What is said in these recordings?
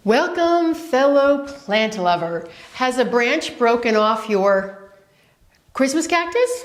Welcome, fellow plant lover. Has a branch broken off your Christmas cactus?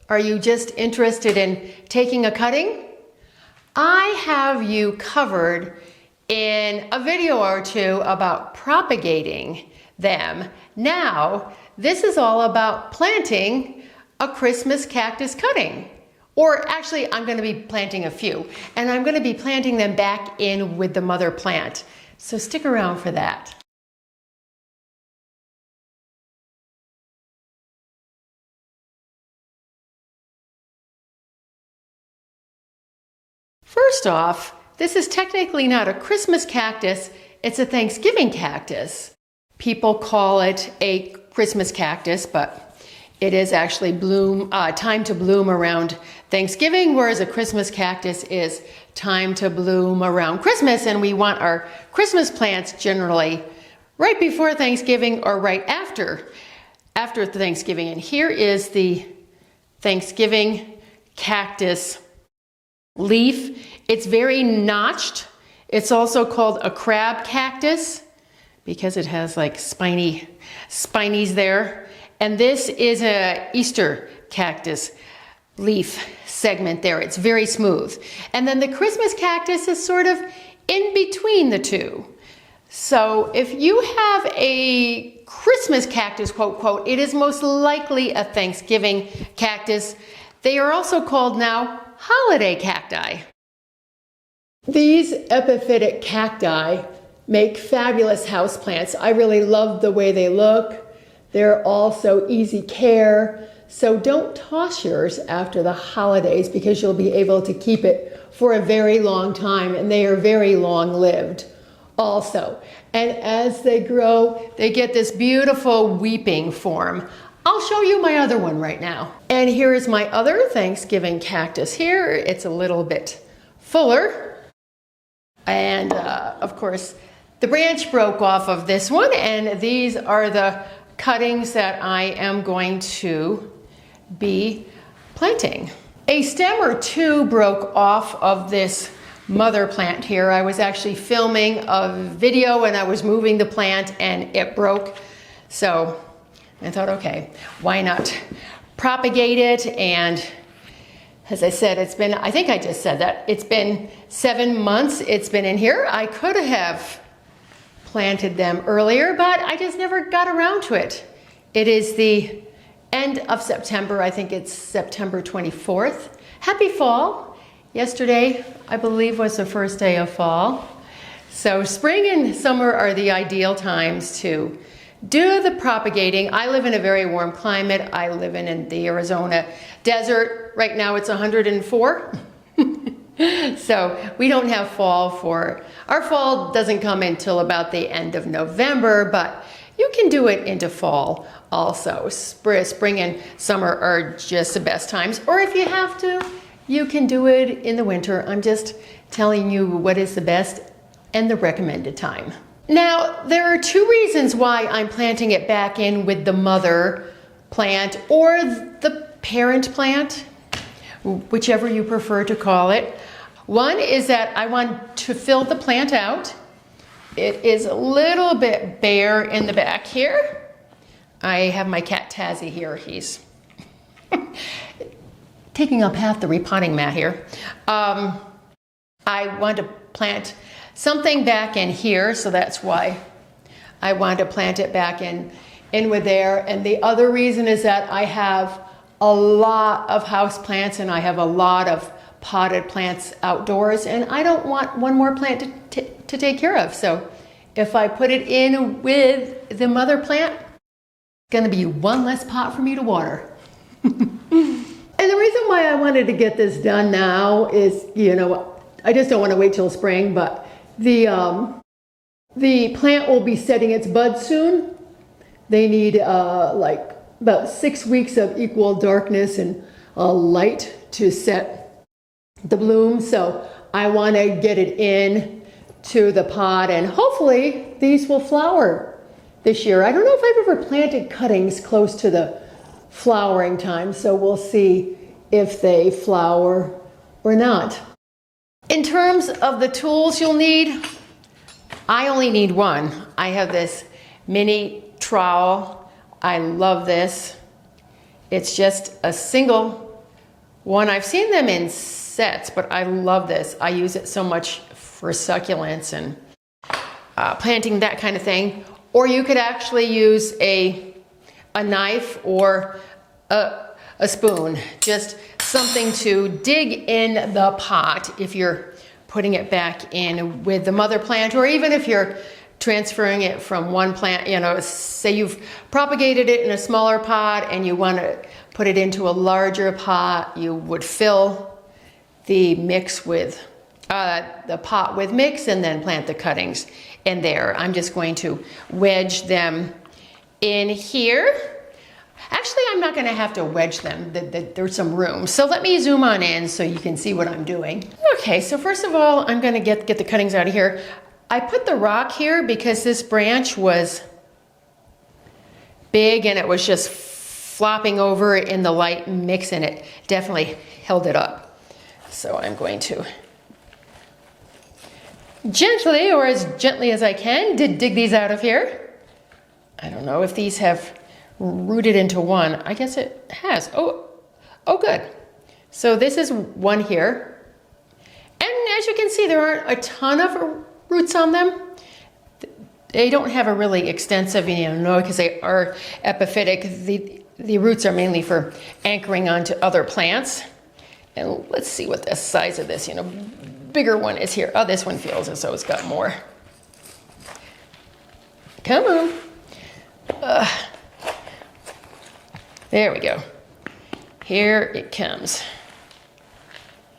Are you just interested in taking a cutting? I have you covered in a video or two about propagating them. Now, this is all about planting a Christmas cactus cutting. Or actually, I'm going to be planting a few, and I'm going to be planting them back in with the mother plant. So stick around for that. First off, this is technically not a Christmas cactus, it's a Thanksgiving cactus. People call it a Christmas cactus, but it is actually time to bloom around Thanksgiving, whereas a Christmas cactus is time to bloom around Christmas, and we want our Christmas plants generally right before Thanksgiving or right after Thanksgiving. And here is the Thanksgiving cactus leaf. It's very notched. It's also called a crab cactus because it has like spinies there. And this is a Easter cactus leaf segment there. It's very smooth. And then the Christmas cactus is sort of in between the two. So if you have a Christmas cactus, quote, quote, it is most likely a Thanksgiving cactus. They are also called now holiday cacti. These epiphytic cacti make fabulous houseplants. I really love the way they look. They're also easy care. So don't toss yours after the holidays because you'll be able to keep it for a very long time, and they are very long-lived also. And as they grow, they get this beautiful weeping form. I'll show you my other one right now. And here is my other Thanksgiving cactus here. It's a little bit fuller. And of course, the branch broke off of this one, and these are the cuttings that I am going to be planting. A stem or two broke off of this mother plant here. I was actually filming a video and I was moving the plant and it broke. So I thought, okay, why not propagate it? And as I said, it's been, I think I just said that, it's been 7 months it's been in here. I could have planted them earlier, but I just never got around to it. It is the end of September. I think it's September 24th. Happy fall. Yesterday, I believe, was the first day of fall. So spring and summer are the ideal times to do the propagating. I live in a very warm climate. I live in the Arizona desert. Right now it's 104. So we don't have fall our fall doesn't come until about the end of November, but you can do it into fall also. Spring and summer are just the best times. Or if you have to, you can do it in the winter. I'm just telling you what is the best and the recommended time. Now, there are two reasons why I'm planting it back in with the mother plant or the parent plant, whichever you prefer to call it. One is that I want to fill the plant out. It is a little bit bare in the back here. I have my cat Tazzy here. He's taking up half the repotting mat here. I want to plant something back in here, so that's why I want to plant it back in with there. And the other reason is that I have a lot of house plants and I have a lot of potted plants outdoors, and I don't want one more plant to take care of. So if I put it in with the mother plant, it's going to be one less pot for me to water. And the reason why I wanted to get this done now is, you know, I just don't want to wait till spring, but the plant will be setting its buds soon. They need like about 6 weeks of equal darkness and light to set the bloom. So I want to get it in to the pot, and hopefully these will flower this year. I don't know if I've ever planted cuttings close to the flowering time, so we'll see if they flower or not. In terms of the tools you'll need, I only need one. I have this mini trowel. I love this. It's just a single one. I've seen them in sets, but I love this. I use it so much for succulents and planting, that kind of thing. Or you could actually use a knife or a spoon, just something to dig in the pot if you're putting it back in with the mother plant, or even if you're transferring it from one plant, you know, say you've propagated it in a smaller pot and you want to put it into a larger pot, you would fill the mix with, the pot with mix and then plant the cuttings in there. I'm just going to wedge them in here. Actually, I'm not going to have to wedge them. There's some room. So let me zoom on in so you can see what I'm doing. Okay, so first of all, I'm going to get the cuttings out of here. I put the rock here because this branch was big and it was just flopping over in the light mix, and it definitely held it up. So I'm going to gently, or as gently as I can, dig these out of here. I don't know if these have rooted into one. I guess it has. Oh, good. So this is one here. And as you can see, there aren't a ton of roots on them. They don't have a really extensive, because they are epiphytic. The roots are mainly for anchoring onto other plants. And let's see what the size of this, bigger one is here. Oh, this one feels as though it's got more. Come on. There we go. Here it comes.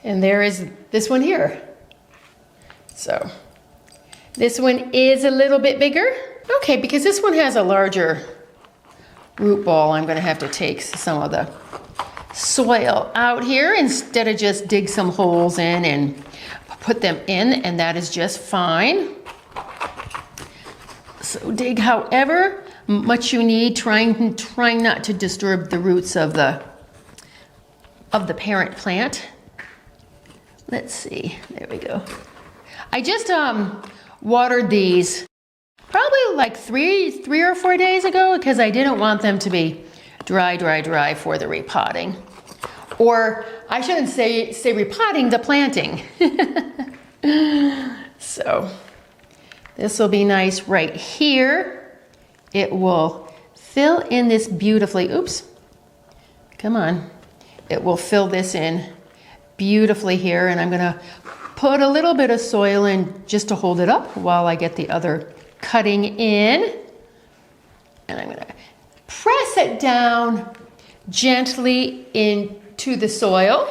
And there is this one here. So this one is a little bit bigger. Okay, because this one has a larger root ball, I'm going to have to take some of the soil out here instead of just dig some holes in and put them in, and that is just fine. So dig however much you need, trying not to disturb the roots of the parent plant. Let's see, there we go. I just watered these probably like three or 4 days ago because I didn't want them to be dry for the repotting. Or I shouldn't say repotting, the planting. So this will be nice right here. It will fill in this beautifully. Oops, come on. It will fill this in beautifully here, and I'm gonna put a little bit of soil in just to hold it up while I get the other cutting in. And I'm gonna press it down gently into the soil.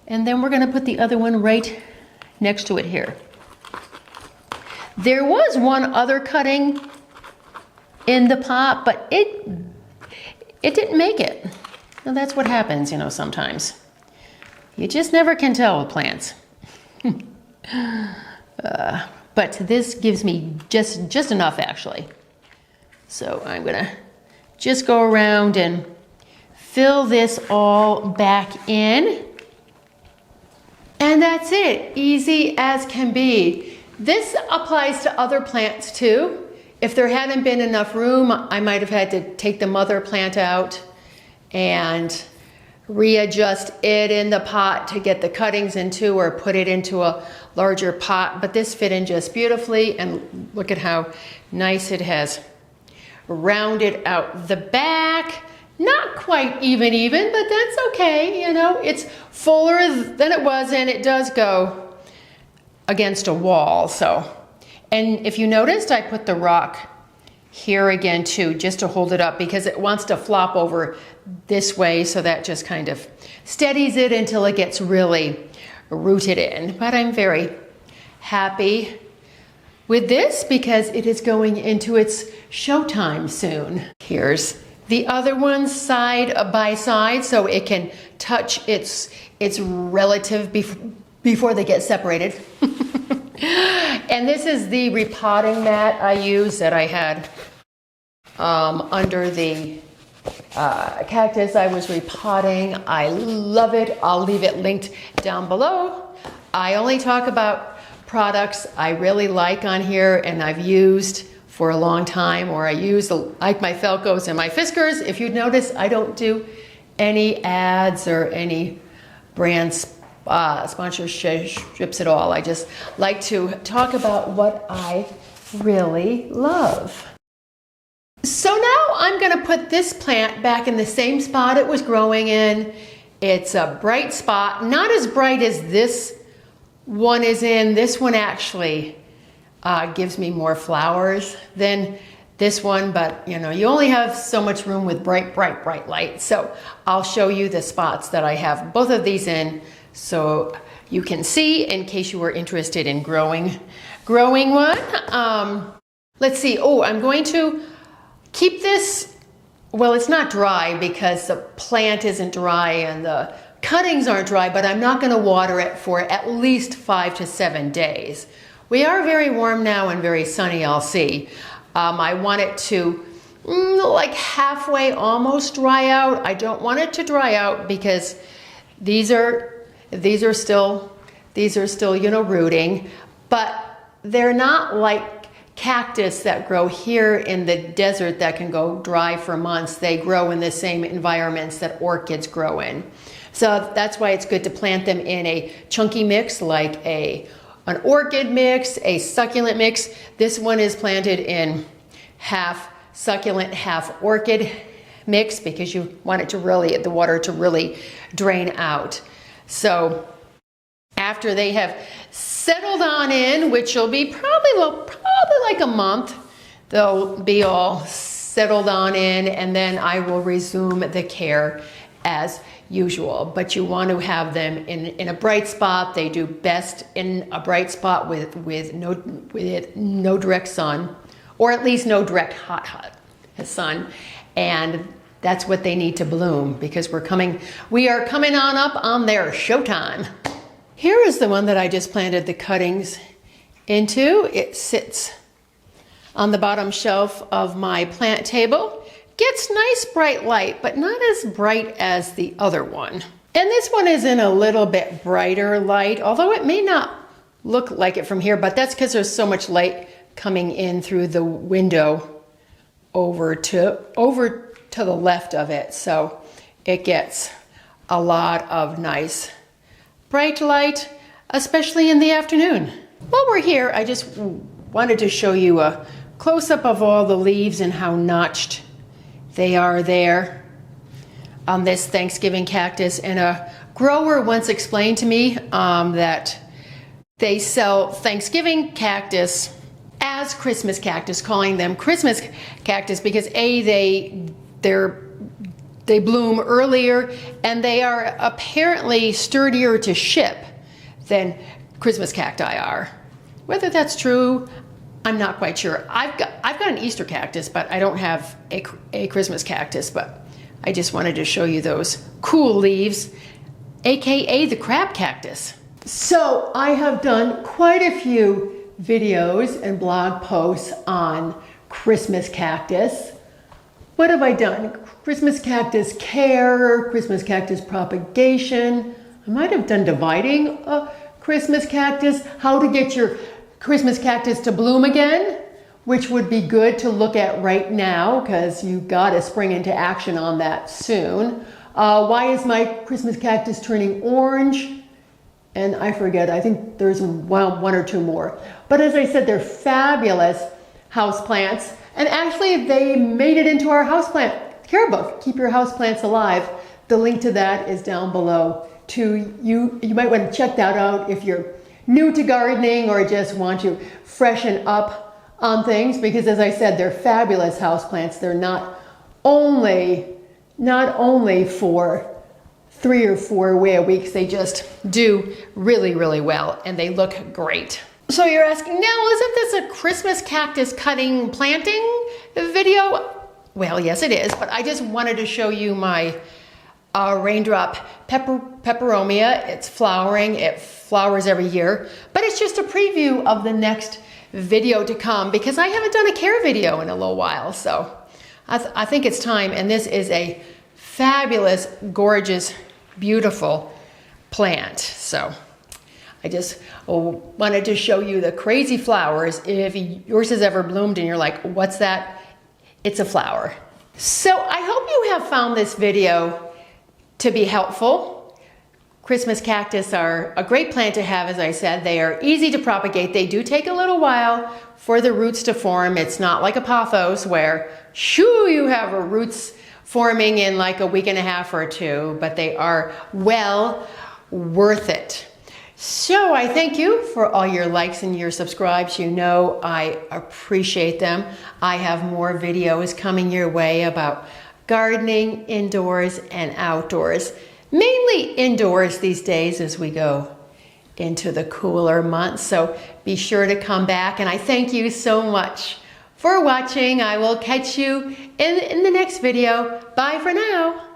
And then we're gonna put the other one right next to it here. There was one other cutting in the pot, but it didn't make it. Well, that's what happens, sometimes. You just never can tell with plants. But this gives me just enough, actually. So I'm gonna just go around and fill this all back in. And that's it, easy as can be. This applies to other plants too. If there hadn't been enough room, I might have had to take the mother plant out and readjust it in the pot to get the cuttings into, or put it into a larger pot. But this fit in just beautifully, and look at how nice it has rounded out the back. Not quite even, but that's okay. It's fuller than it was, and it does go against a wall. So. And if you noticed, I put the rock here again too, just to hold it up, because it wants to flop over this way, so that just kind of steadies it until it gets really rooted in. But I'm very happy with this because it is going into its showtime soon. Here's the other one side by side, so it can touch its relative before they get separated. And this is the repotting mat I use that I had under the cactus I was repotting. I love it. I'll leave it linked down below. I only talk about products I really like on here and I've used for a long time, or I use like my Felcos and my Fiskars. If you'd notice, I don't do any ads or any brand sponsorships at all. I just like to talk about what I really love. So now I'm going to put this plant back in the same spot it was growing in. It's a bright spot, not as bright as this one is in. This one actually gives me more flowers than this one, but you know, you only have so much room with bright light. So I'll show you the spots that I have both of these in so you can see in case you were interested in growing one. Let's see. Oh, I'm going to keep this, well, it's not dry because the plant isn't dry and the cuttings aren't dry, but I'm not going to water it for at least 5 to 7 days. We are very warm now and very sunny, I'll see. I want it to like halfway almost dry out. I don't want it to dry out because these are still, you know, rooting, but they're not like cactus that grow here in the desert that can go dry for months. They grow in the same environments that orchids grow in. So that's why it's good to plant them in a chunky mix, like an orchid mix, a succulent mix. This one is planted in half succulent, half orchid mix because you want it to really, the water to really drain out. So after they have settled on in, which will be probably like a month, they'll be all settled on in, and then I will resume the care as usual. But you want to have them in a bright spot. They do best in a bright spot with no direct sun, or at least no direct hot sun. And that's what they need to bloom because we are coming on up on their showtime. Here is the one that I just planted the cuttings into. It sits on the bottom shelf of my plant table. Gets nice bright light, but not as bright as the other one. And this one is in a little bit brighter light, although it may not look like it from here, but that's because there's so much light coming in through the window over to the left of it. So it gets a lot of nice bright light, especially in the afternoon. While we're here, I just wanted to show you a close-up of all the leaves and how notched they are there on this Thanksgiving cactus. And a grower once explained to me that they sell Thanksgiving cactus as Christmas cactus, calling them Christmas cactus because they bloom earlier and they are apparently sturdier to ship than Christmas cacti are. Whether that's true, I'm not quite sure. I've got an Easter cactus, but I don't have a Christmas cactus, but I just wanted to show you those cool leaves, AKA the crab cactus. So I have done quite a few videos and blog posts on Christmas cactus. What have I done? Christmas cactus care, Christmas cactus propagation. I might have done dividing a Christmas cactus, how to get your Christmas cactus to bloom again, which would be good to look at right now because you got to spring into action on that soon. Why is my Christmas cactus turning orange? And I forget, I think there's one or two more. But as I said, they're fabulous houseplants. And actually, they made it into our houseplant care book, Keep Your Houseplants Alive. The link to that is down below. You might want to check that out if you're new to gardening or just want to freshen up on things, because as I said, they're fabulous houseplants. They're not only for 3 or 4 weeks, they just do really, really well and they look great. So you're asking, now isn't this a Christmas cactus cutting planting video? Well, yes it is, but I just wanted to show you my raindrop peperomia. It's flowering, it flowers every year, but it's just a preview of the next video to come because I haven't done a care video in a little while. So I think it's time, and this is a fabulous, gorgeous, beautiful plant. So I just wanted to show you the crazy flowers. If yours has ever bloomed and you're like, what's that? It's a flower. So I hope you have found this video to be helpful. Christmas cactus are a great plant to have, as I said. They are easy to propagate. They do take a little while for the roots to form. It's not like a pothos where, shoo, you have roots forming in like a week and a half or two, but they are well worth it. So I thank you for all your likes and your subscribes. You know I appreciate them. I have more videos coming your way about gardening indoors and outdoors. Mainly indoors these days as we go into the cooler months. So be sure to come back, and I thank you so much for watching. I will catch you in the next video. Bye for now.